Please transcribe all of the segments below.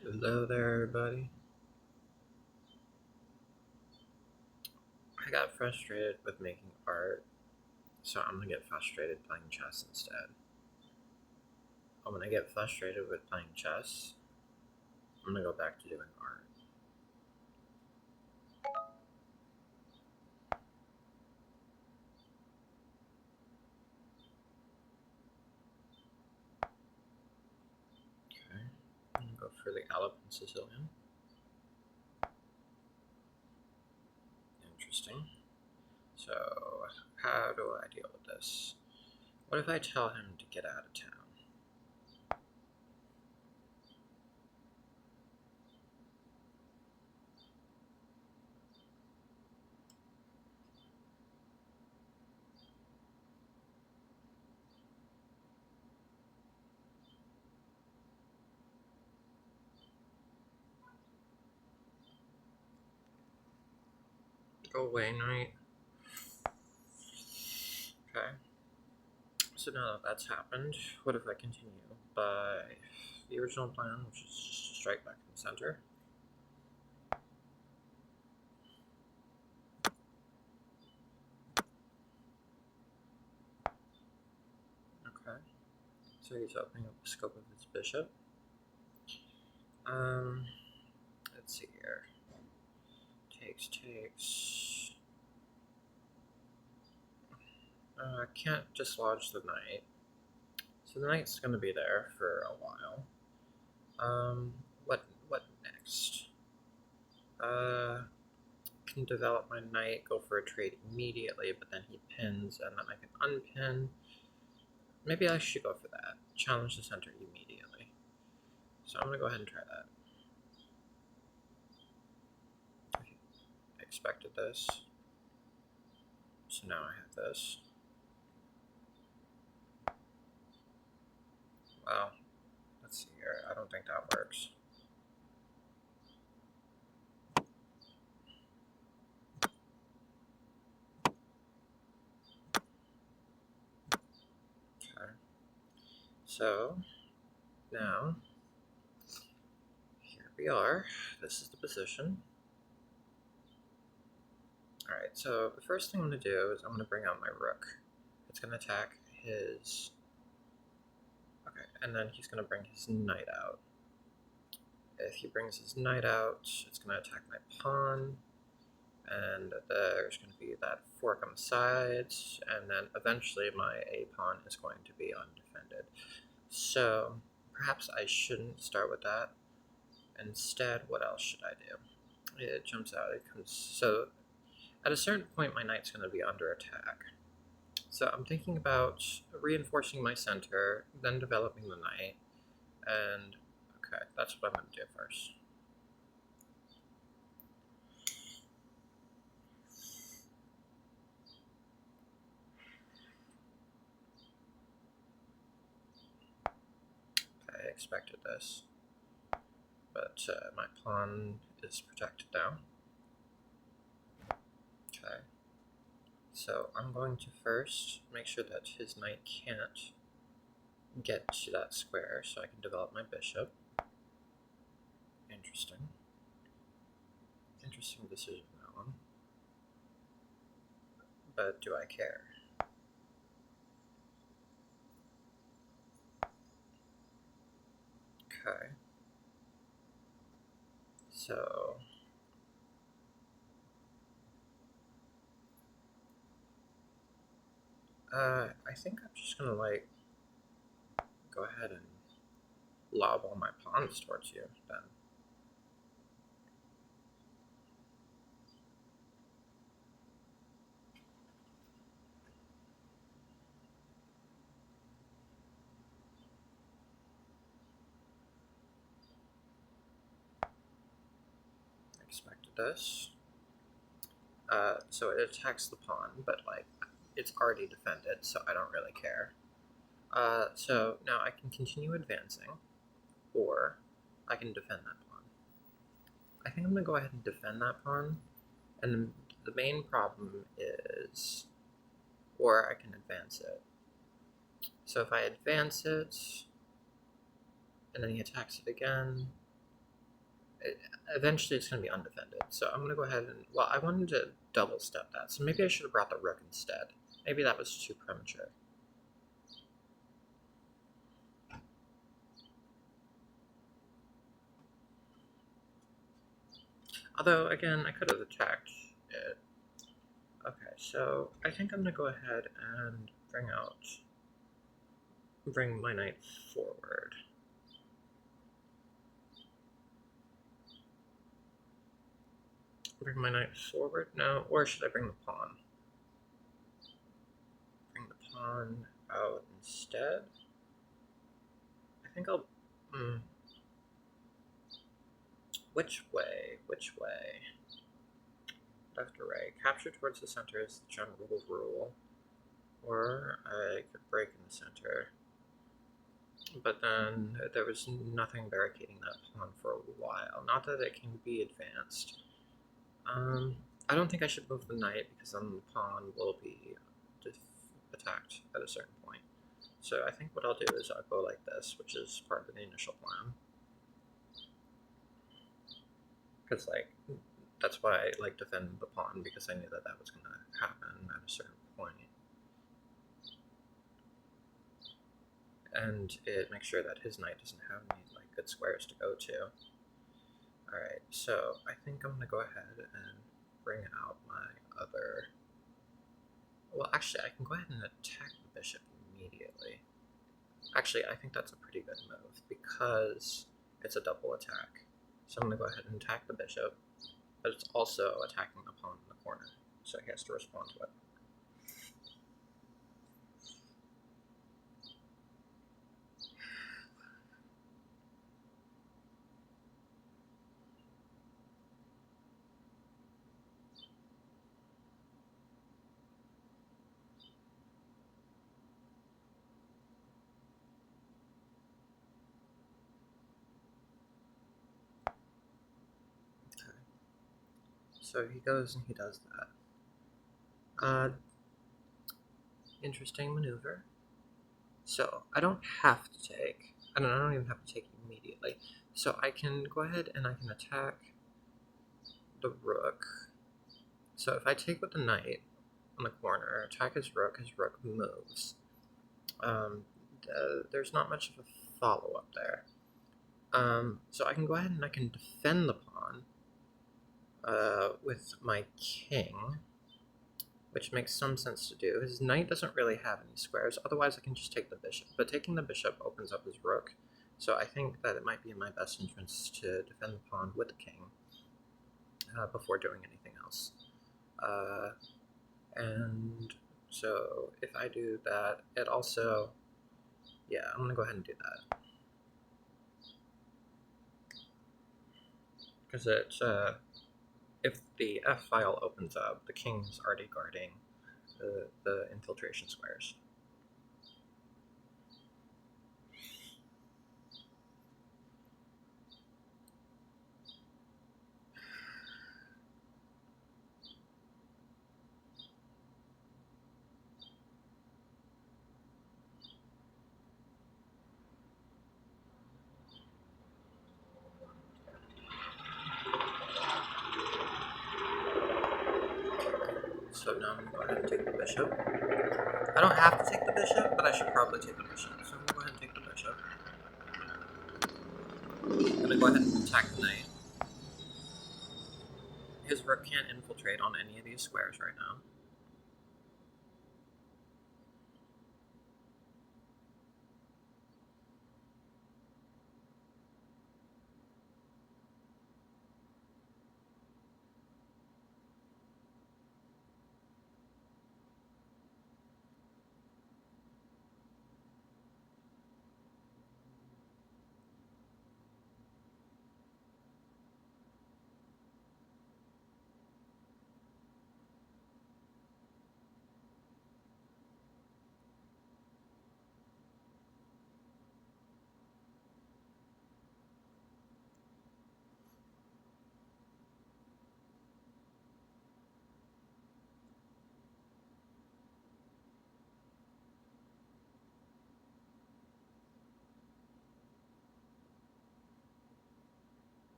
Hello there, everybody. I got frustrated with making art, so I'm gonna get frustrated playing chess instead. I'm gonna get frustrated with playing chess. I'm gonna go back to doing art. Okay, I'm gonna go for the Alpine Sicilian. Interesting. So, how do I deal with this? What if I tell him to get out of town? Go away, knight. Okay. So now that that's happened, what if I continue by the original plan, which is just to strike back in the center? Okay. So he's opening up the scope of his bishop. Let's see here. Takes. I can't dislodge the knight. So the knight's gonna be there for a while. What next? Can develop my knight, go for a trade immediately, but then he pins, and then I can unpin. Maybe I should go for that. Challenge the center immediately. So I'm gonna go ahead and try that. I expected this. So now I have this. Well, let's see here. I don't think that works. Okay. So now here we are. This is the position. Alright, so the first thing I'm going to do is I'm going to bring out my rook. It's going to attack his... Okay, and then he's going to bring his knight out. If he brings his knight out, it's going to attack my pawn, and there's going to be that fork on the sides, and then eventually my a pawn is going to be undefended. So perhaps I shouldn't start with that. Instead, what else should I do? It jumps out. It comes. So at a certain point, my knight's going to be under attack. So I'm thinking about reinforcing my center, then developing the knight, and okay, that's what I'm going to do first. I expected this, but my pawn is protected now. Okay, so I'm going to first make sure that his knight can't get to that square, so I can develop my bishop. Interesting. Interesting decision, that one. But do I care? Okay. So I think I'm just gonna like go ahead and lob all my pawns towards you then. I expected this. So it attacks the pawn, but like it's already defended, so I don't really care. So now I can continue advancing, or I can defend that pawn. I think I'm gonna go ahead and defend that pawn, and the main problem is, or I can advance it. So if I advance it, and then he attacks it again, Eventually it's going to be undefended. So I'm going to go ahead and, well, I wanted to double step that. So maybe I should have brought the rook instead. Maybe that was too premature. Although, again, I could have attacked it. Okay, so I think I'm going to go ahead and bring my knight forward. Bring my knight forward now, or should I bring the pawn? Bring the pawn out instead. I think I'll. Which way? Which way? Left or right? Capture towards the center is the general rule. Or I could break in the center. But then there was nothing barricading that pawn for a while. Not that it can be advanced. I don't think I should move the knight because then the pawn will be attacked at a certain point. So I think what I'll do is I'll go like this, which is part of the initial plan. Because, like, that's why I defended the pawn, because I knew that that was going to happen at a certain point. And it makes sure that his knight doesn't have any good squares to go to. Alright, so I think I'm going to go ahead and bring out my other... Well, actually, I can go ahead and attack the bishop immediately. Actually, I think that's a pretty good move, because it's a double attack. So I'm going to go ahead and attack the bishop, but it's also attacking the pawn in the corner, so he has to respond to it. So he goes and he does that. Interesting maneuver. So I don't have to take. I don't even have to take immediately. So I can go ahead and I can attack the rook. So if I take with the knight on the corner, attack his rook moves. There's not much of a follow-up there. So I can go ahead and I can defend the pawn with my king, which makes some sense to do. His knight doesn't really have any squares, otherwise I can just take the bishop. But taking the bishop opens up his rook, so I think that it might be in my best interest to defend the pawn with the king before doing anything else. And so if I do that, it also... Yeah, I'm going to go ahead and do that. Because if the F file opens up, the king's already guarding the infiltration squares. So now I'm going to go ahead and take the bishop. I don't have to take the bishop, but I should probably take the bishop. So I'm going to go ahead and take the bishop. I'm going to go ahead and attack the knight. His rook can't infiltrate on any of these squares right now.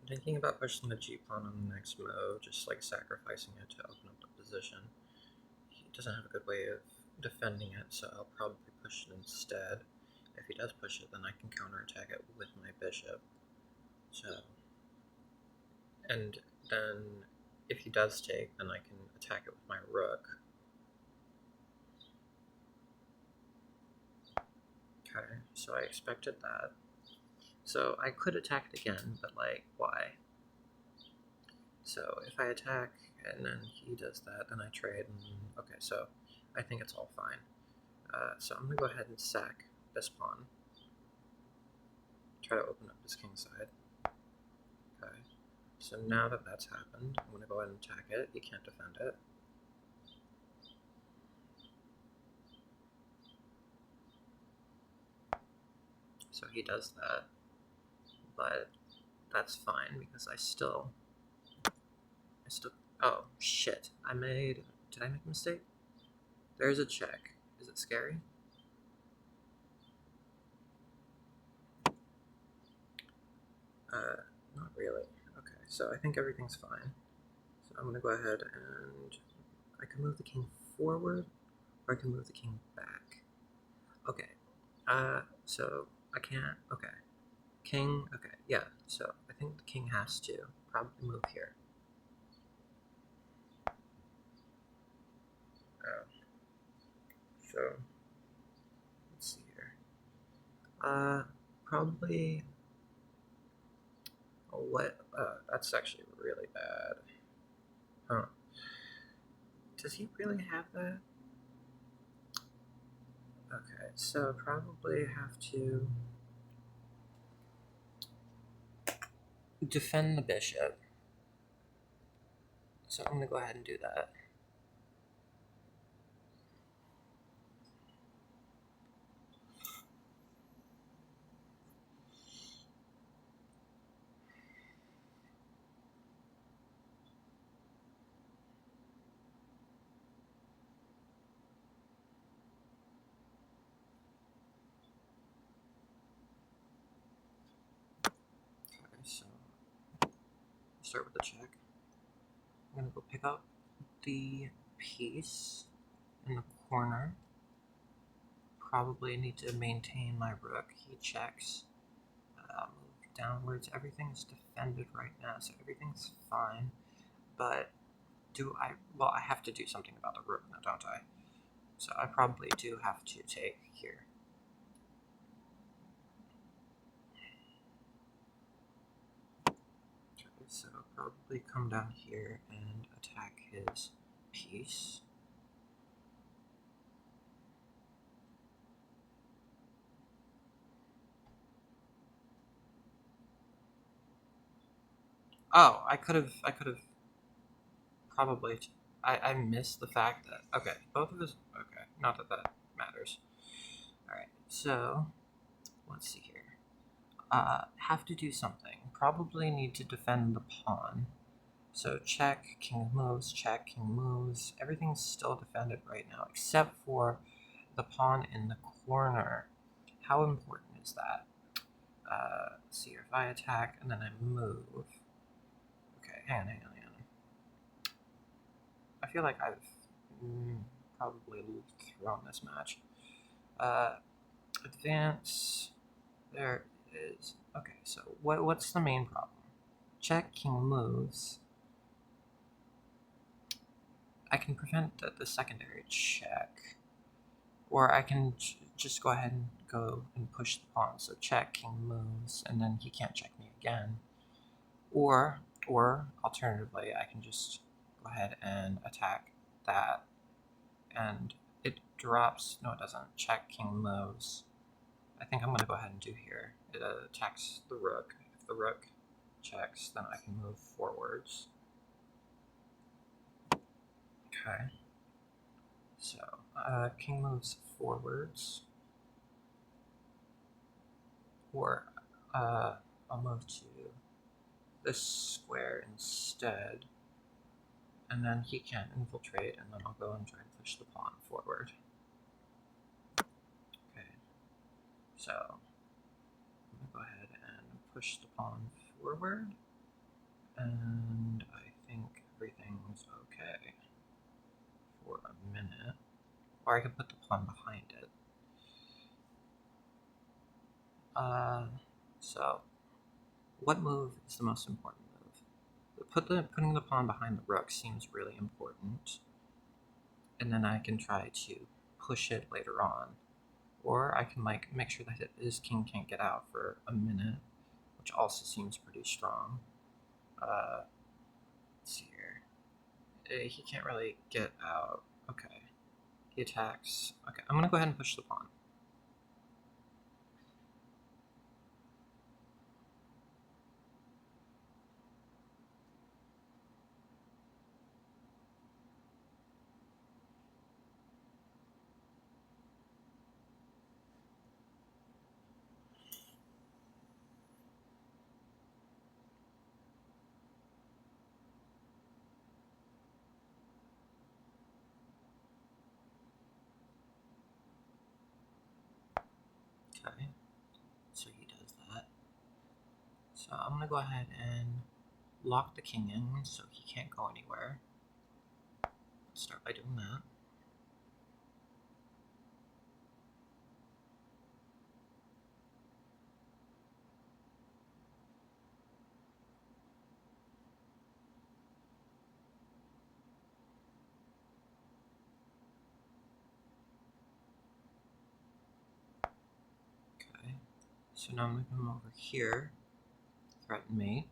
thinking about pushing the G pawn on the next move, just like sacrificing it to open up the position. He doesn't have a good way of defending it, so I'll probably push it instead. If he does push it, then I can counterattack it with my bishop. So, and then if he does take, then I can attack it with my rook. Okay, so I expected that. So I could attack it again, but like, why? So if I attack and then he does that, then I trade, and okay, so I think it's all fine. So I'm gonna go ahead and sack this pawn. Try to open up this king side. Okay, so now that that's happened, I'm gonna go ahead and attack it. He can't defend it. So he does that, but that's fine because I still, oh shit, did I make a mistake? There's a check. Is it scary? Not really. Okay, so I think everything's fine. So I'm gonna go ahead and I can move the king forward, or I can move the king back. Okay, so I can't, okay. King, okay, yeah, so I think the king has to probably move here. So, let's see here. Probably, oh, what, that's actually really bad. Huh. Does he really have that? Okay, so probably have to defend the bishop. So I'm gonna go ahead and do that. Okay, so start with the check. I'm gonna go pick up the piece in the corner. Probably need to maintain my rook. He checks. Move downwards. Everything's defended right now, so everything's fine. But well, I have to do something about the rook now, don't I? So I probably do have to take here. Okay, so probably come down here and attack his piece. Oh, I could have probably. I missed the fact that. Okay, both of us. Okay, not that that matters. Alright, so. Let's see here. Have to do something. Probably need to defend the pawn. So check, king moves, check, king moves. Everything's still defended right now, except for the pawn in the corner. How important is that? Let's see here. If I attack and then I move. Okay, hang on. I feel like I've probably thrown this match. Advance. There is. Okay, so what's the main problem? Check, king moves. I can prevent the secondary check. Or I can just go ahead and go and push the pawn. So check, king moves, and then he can't check me again. Or alternatively, I can just go ahead and attack that. And it drops. No, it doesn't. Check, king moves. I think I'm going to go ahead and do here. It attacks the rook. If the rook checks, then I can move forwards. Okay. So, king moves forwards. Or, I'll move to this square instead. And then he can't infiltrate, and then I'll go and try and push the pawn forward. Okay. So, I'm going to go ahead and push the pawn forward. And I think everything's okay for a minute. Or I could put the pawn behind it. So what move is the most important move? Putting the pawn behind the rook seems really important. And then I can try to push it later on. Or I can like make sure that his king can't get out for a minute, which also seems pretty strong. Let's see here. He can't really get out. Okay. He attacks. Okay, I'm gonna go ahead and push the pawn. Okay, so he does that. So I'm gonna go ahead and lock the king in so he can't go anywhere. Let's start by doing that. Okay, so now I'm gonna come over here, threaten me.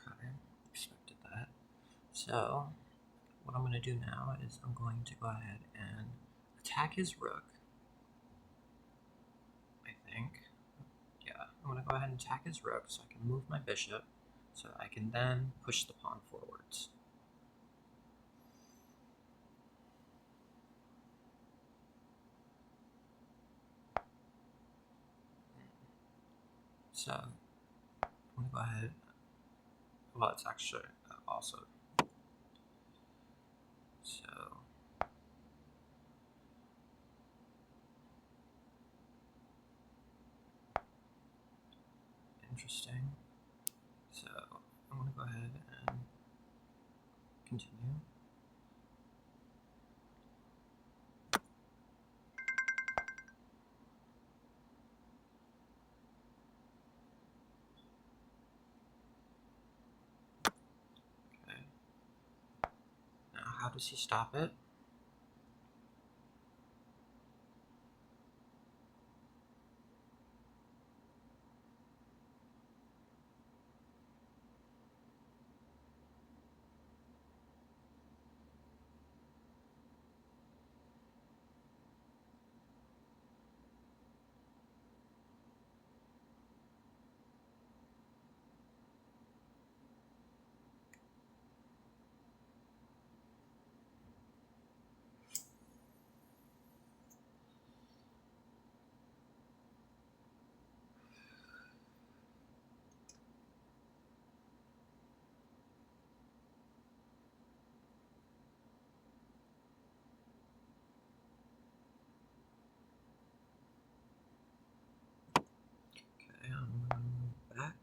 Okay, expected that. So what I'm gonna do now is I'm going to go ahead and attack his rook. I think. Yeah, I'm gonna go ahead and attack his rook so I can move my bishop so I can then push the pawn forwards. So I'm gonna go ahead. Well, it's actually also. So interesting. So I'm gonna go ahead and continue. Okay. Now, how does he stop it? Okay, I'm gonna move back.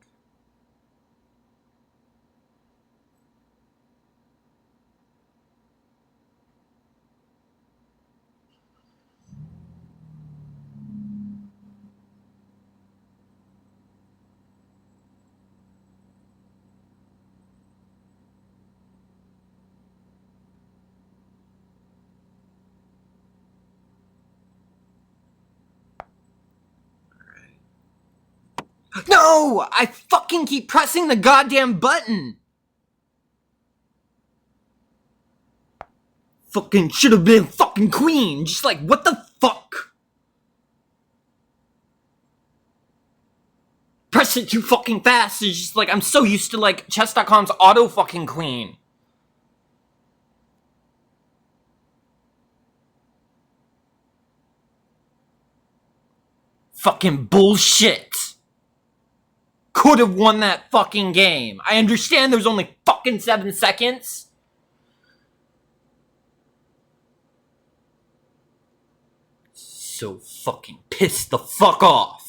No! I fucking keep pressing the goddamn button! Fucking should have been fucking queen. Just like, what the fuck? Press it too fucking fast. It's just like, I'm so used to like chess.com's auto fucking queen. Fucking bullshit. Could have won that fucking game. I understand there's only fucking 7 seconds. So fucking pissed the fuck off.